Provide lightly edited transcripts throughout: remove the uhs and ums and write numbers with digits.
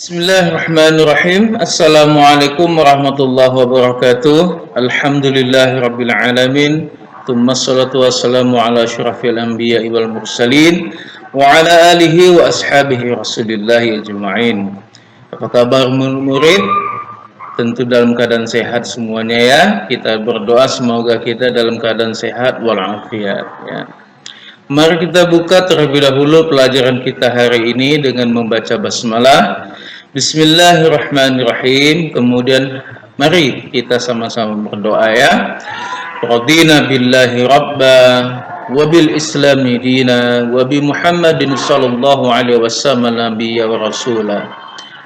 Bismillahirrahmanirrahim. Assalamualaikum warahmatullahi wabarakatuh. Alhamdulillahirabbil alamin. Tsumma shalatu wassalamu ala asyrafil anbiya'i wal mursalin wa ala alihi wa ashabihi rasulillahi ajma'in. Apa kabar murid? Tentu dalam keadaan sehat semuanya ya. Kita berdoa semoga kita dalam keadaan sehat walafiat ya. Mari kita buka terlebih dahulu pelajaran kita hari ini dengan membaca basmalah. Bismillahirrahmanirrahim. Kemudian mari kita sama-sama berdoa ya. Radina billahi rabba wa bil islami dina wa bi Muhammadin sallallahu alaihi wasallam nabiyya wa rasula.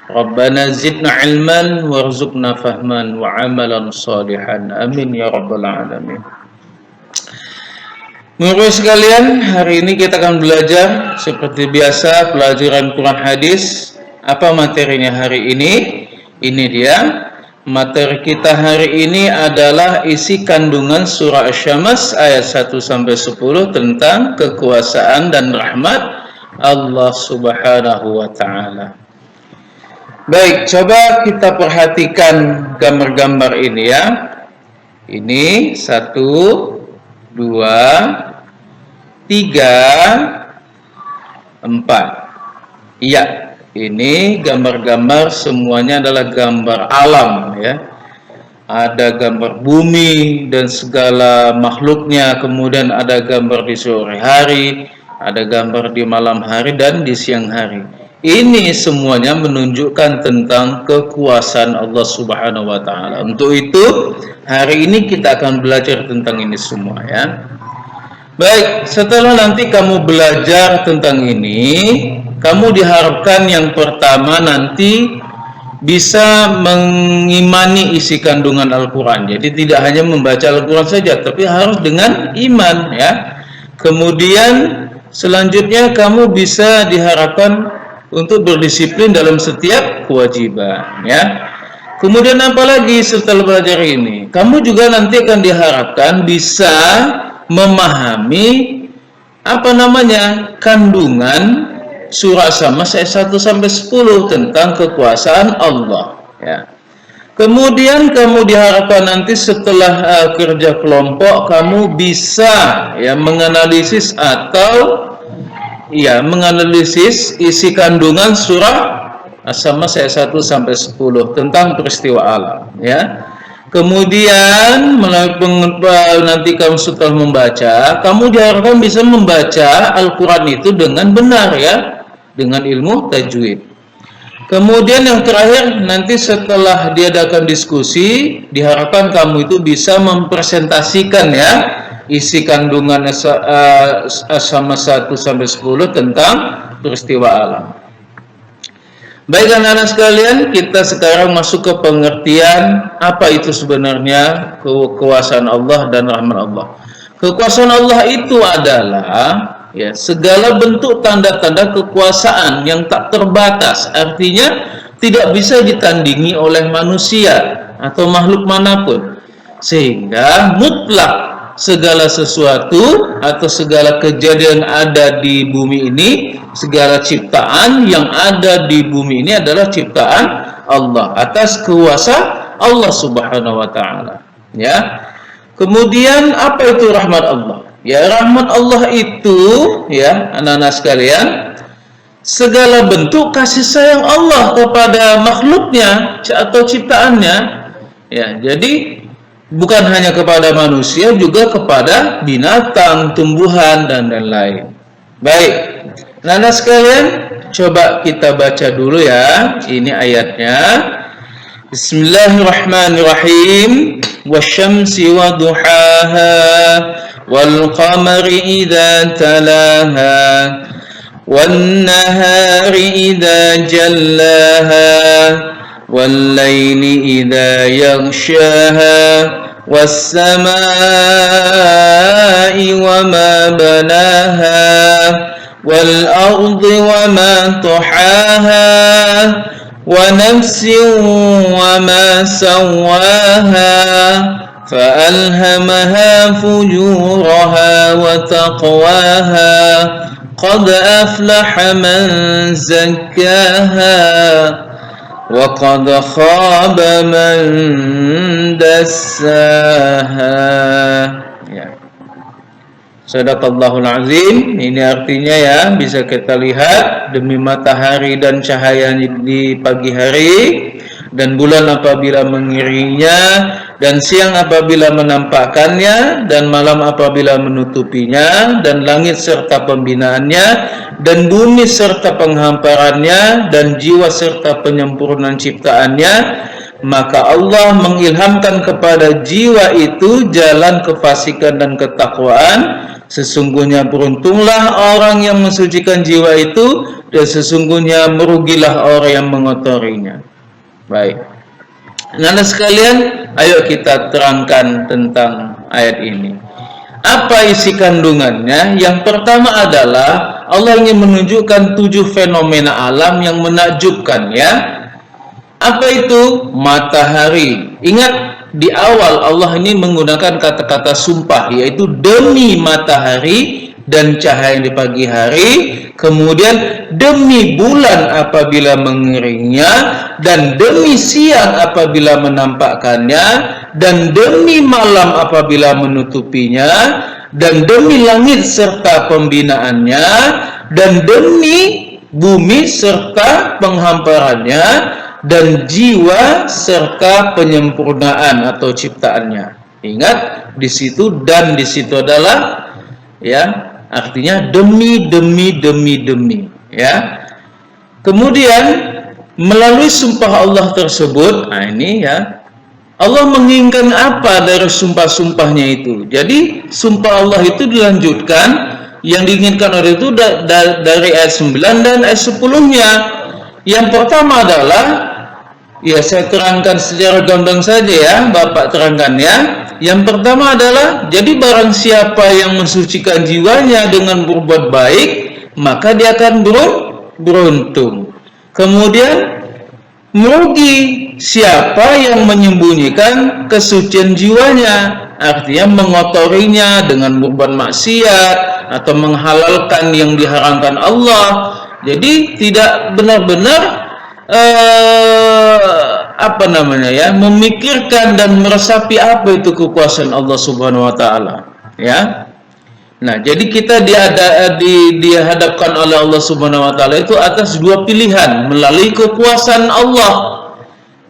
Rabbana zidna ilman warzuqna fahman wa amalan salihan. Amin ya rabbal alamin. Murid sekalian, hari ini kita akan belajar seperti biasa pelajaran Quran hadis. Apa materinya hari ini? Ini dia. Materi kita hari ini adalah isi kandungan surah Asy-Syams ayat 1-10 tentang kekuasaan dan rahmat Allah Subhanahu wa taala. Baik, coba kita perhatikan gambar-gambar ini ya. Ini 1, 2, 3, 4. Iya, ini gambar-gambar semuanya adalah gambar alam ya. Ada gambar bumi dan segala makhluknya, kemudian ada gambar di sore hari, ada gambar di malam hari dan di siang hari. Ini semuanya menunjukkan tentang kekuasaan Allah Subhanahu wa taala. Untuk itu, hari ini kita akan belajar tentang ini semua ya. Baik, setelah nanti kamu belajar tentang ini, kamu diharapkan yang pertama nanti bisa mengimani isi kandungan Al-Quran. Jadi tidak hanya membaca Al-Quran saja, tapi harus dengan iman ya. Kemudian selanjutnya kamu bisa diharapkan untuk berdisiplin dalam setiap kewajiban ya. Kemudian apalagi setelah belajar ini, kamu juga nanti akan diharapkan bisa memahami kandungan surah Asy-Syams ayat 1-10 tentang kekuasaan Allah ya. Kemudian kamu diharapkan nanti setelah kerja kelompok kamu bisa ya menganalisis isi kandungan surah Asy-Syams ayat 1-10 tentang peristiwa alam ya. Kemudian nanti kamu setelah membaca, kamu diharapkan bisa membaca Al-Quran itu dengan benar ya, dengan ilmu tajwid. Kemudian yang terakhir, nanti setelah diadakan diskusi, diharapkan kamu itu bisa mempresentasikan ya isi kandungan Asy-Syams 1-10 tentang peristiwa alam. Baik anak-anak sekalian, kita sekarang masuk ke pengertian apa itu sebenarnya kekuasaan Allah dan rahmat Allah. Kekuasaan Allah itu adalah ya segala bentuk tanda-tanda kekuasaan yang tak terbatas, artinya tidak bisa ditandingi oleh manusia atau makhluk manapun, sehingga mutlak segala sesuatu atau segala kejadian ada di bumi ini, segala ciptaan yang ada di bumi ini adalah ciptaan Allah atas kuasa Allah Subhanahu wa taala ya. Kemudian apa itu rahmat Allah? Ya, rahmat Allah itu ya anak-anak sekalian, segala bentuk kasih sayang Allah kepada makhluknya atau ciptaannya ya. Jadi bukan hanya kepada manusia, juga kepada binatang, tumbuhan, dan lain-lain. Baik, anak-anak sekalian, coba kita baca dulu ya. Ini ayatnya. Bismillahirrahmanirrahim. Wasyamsi wa duhaha, wal qamari idza talaha, wan nahari idza jallaha, والليل إذا يغشاها والسماء وما بناها والأرض وما طحاها ونفس وما سواها فألهمها فجورها وتقواها قد أفلح من زكاها wa qad khaba man dassaha. Ya. Shadaqallahul azim. Ini artinya ya, bisa kita lihat demi matahari dan cahayanya di pagi hari, dan bulan apabila mengiringinya, dan siang apabila menampakkannya, dan malam apabila menutupinya, dan langit serta pembinaannya, dan bumi serta penghamparannya, dan jiwa serta penyempurnaan ciptaannya, maka Allah mengilhamkan kepada jiwa itu jalan kefasikan dan ketakwaan. Sesungguhnya beruntunglah orang yang mensucikan jiwa itu, dan sesungguhnya merugilah orang yang mengotorinya. Baik, anak sekalian, ayo kita terangkan tentang ayat ini. Apa isi kandungannya? Yang pertama adalah Allah ingin menunjukkan 7 fenomena alam yang menakjubkan, ya. Apa itu? Matahari. Ingat, di awal Allah ini menggunakan kata-kata sumpah, yaitu demi matahari dan cahaya di pagi hari, kemudian demi bulan apabila mengiringnya, dan demi siang apabila menampakkannya, dan demi malam apabila menutupinya, dan demi langit serta pembinaannya, dan demi bumi serta penghamparannya, dan jiwa serta penyempurnaan atau ciptaannya. Ingat, di situ dan di situ adalah, ya, artinya demi, ya. Kemudian melalui sumpah Allah tersebut, nah ini ya, Allah menginginkan apa dari sumpah-sumpahnya itu. Jadi sumpah Allah itu dilanjutkan, yang diinginkan oleh itu dari ayat 9 dan ayat 10-nya. Yang pertama adalah, ya saya terangkan secara gamblang saja ya, Bapak terangkan ya. Yang pertama adalah, jadi barang siapa yang mensucikan jiwanya dengan berbuat baik, maka dia akan beruntung. Kemudian, merugi siapa yang menyembunyikan kesucian jiwanya, artinya mengotorinya dengan berbuat maksiat atau menghalalkan yang diharamkan Allah. Jadi tidak benar-benar memikirkan dan meresapi apa itu kekuasaan Allah Subhanahu wa taala, ya. Nah, jadi kita dihadapkan oleh Allah Subhanahu wa taala itu atas 2 pilihan melalui kekuasaan Allah.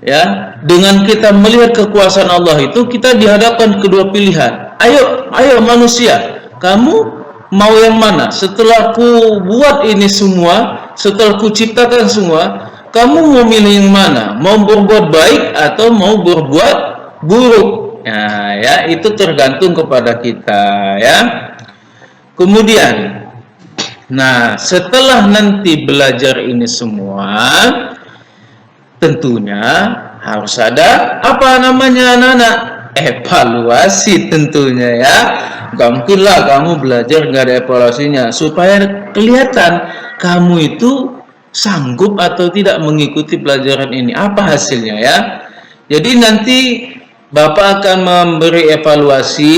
Ya, dengan kita melihat kekuasaan Allah itu, kita dihadapkan kedua pilihan. Ayo manusia, kamu mau yang mana? Setelah ku buat ini semua, setelah ku ciptakan semua, kamu mau milih yang mana? Mau berbuat baik atau mau berbuat buruk? Nah, ya, itu tergantung kepada kita, ya. Kemudian, nah, setelah nanti belajar ini semua, tentunya harus ada apa namanya, anak-anak? Evaluasi tentunya, ya. Gak mungkinlah kamu belajar nggak ada evaluasinya, supaya kelihatan kamu itu sanggup atau tidak mengikuti pelajaran ini. Apa hasilnya, ya? Jadi nanti Bapak akan memberi evaluasi,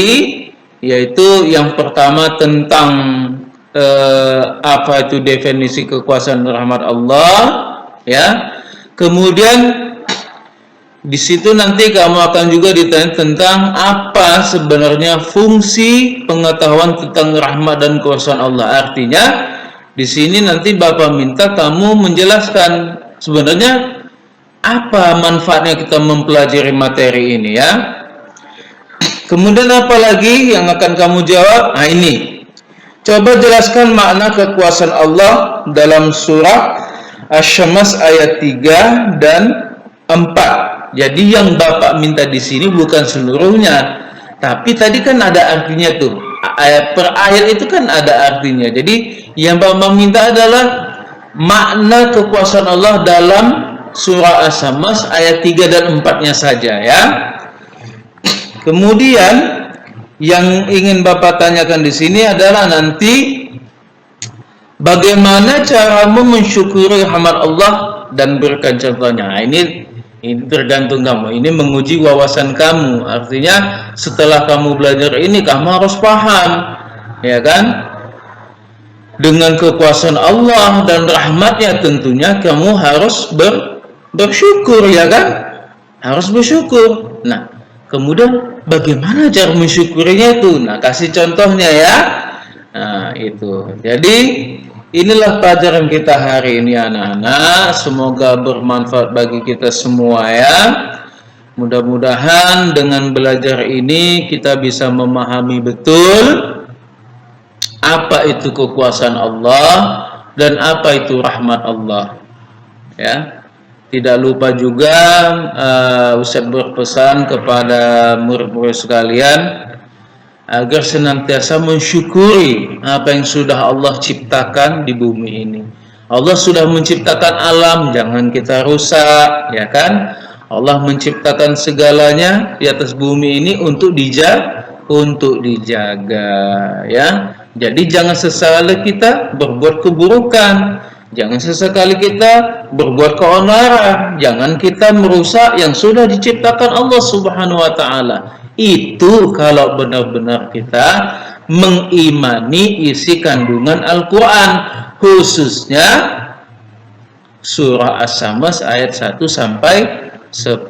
yaitu yang pertama tentang apa itu definisi kekuasaan rahmat Allah, ya. Kemudian di situ nanti kamu akan juga ditanya tentang apa sebenarnya fungsi pengetahuan tentang rahmat dan kekuasaan Allah. Artinya di sini nanti Bapak minta kamu menjelaskan sebenarnya apa manfaatnya kita mempelajari materi ini, ya. Kemudian apa lagi yang akan kamu jawab? Nah, ini. Coba jelaskan makna kekuasaan Allah dalam surah Asy-Syams ayat 3 dan 4. Jadi yang Bapak minta di sini bukan seluruhnya, tapi tadi kan ada artinya tuh. Ayat per ayat itu kan ada artinya. Jadi yang Bapak minta adalah makna kekuasaan Allah dalam surah Asy-Syams ayat 3 dan 4-nya saja, ya. Kemudian yang ingin Bapak tanyakan di sini adalah nanti bagaimana caramu mensyukuri rahmat Allah dan berikan contohnya. Nah, ini tergantung kamu. Ini menguji wawasan kamu. Artinya setelah kamu belajar ini, kamu harus paham, ya kan? Dengan kekuasaan Allah dan rahmatnya tentunya kamu harus bersyukur, ya kan? Harus bersyukur. Nah, kemudian bagaimana cara mensyukurinya itu? Nah, kasih contohnya ya. Nah, itu. Jadi inilah pelajaran kita hari ini anak-anak. Semoga bermanfaat bagi kita semua ya. Mudah-mudahan dengan belajar ini kita bisa memahami betul apa itu kekuasaan Allah dan apa itu rahmat Allah. Ya. Tidak lupa juga Ustaz berpesan kepada murid-murid sekalian agar senantiasa mensyukuri apa yang sudah Allah ciptakan di bumi ini. Allah sudah menciptakan alam, jangan kita rusak, ya kan? Allah menciptakan segalanya di atas bumi ini untuk dijaga, ya. Jadi jangan sesekali kita berbuat keburukan. Jangan sesekali kita berbuat keonaran, jangan kita merusak yang sudah diciptakan Allah Subhanahu wa taala. Itu kalau benar-benar kita mengimani isi kandungan Al-Qur'an, khususnya surah As-Samas ayat 1 sampai 10.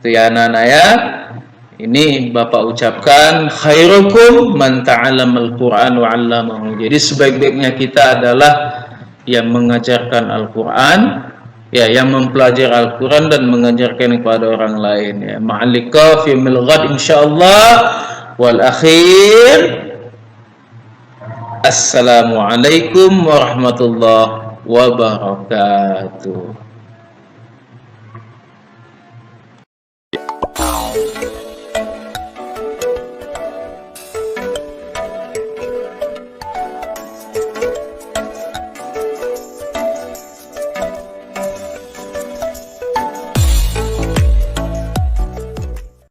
Itu ya anak-anak ya. Ini Bapak ucapkan khairukum man ta'allamal Qur'an wa 'allamahu. Jadi sebaik-baiknya kita adalah yang mengajarkan Al-Qur'an, ya, yang mempelajari Al-Qur'an dan mengajarkan kepada orang lain ya. Ma'alika fi milghad insyaallah. Wal akhir, assalamualaikum warahmatullahi wabarakatuh.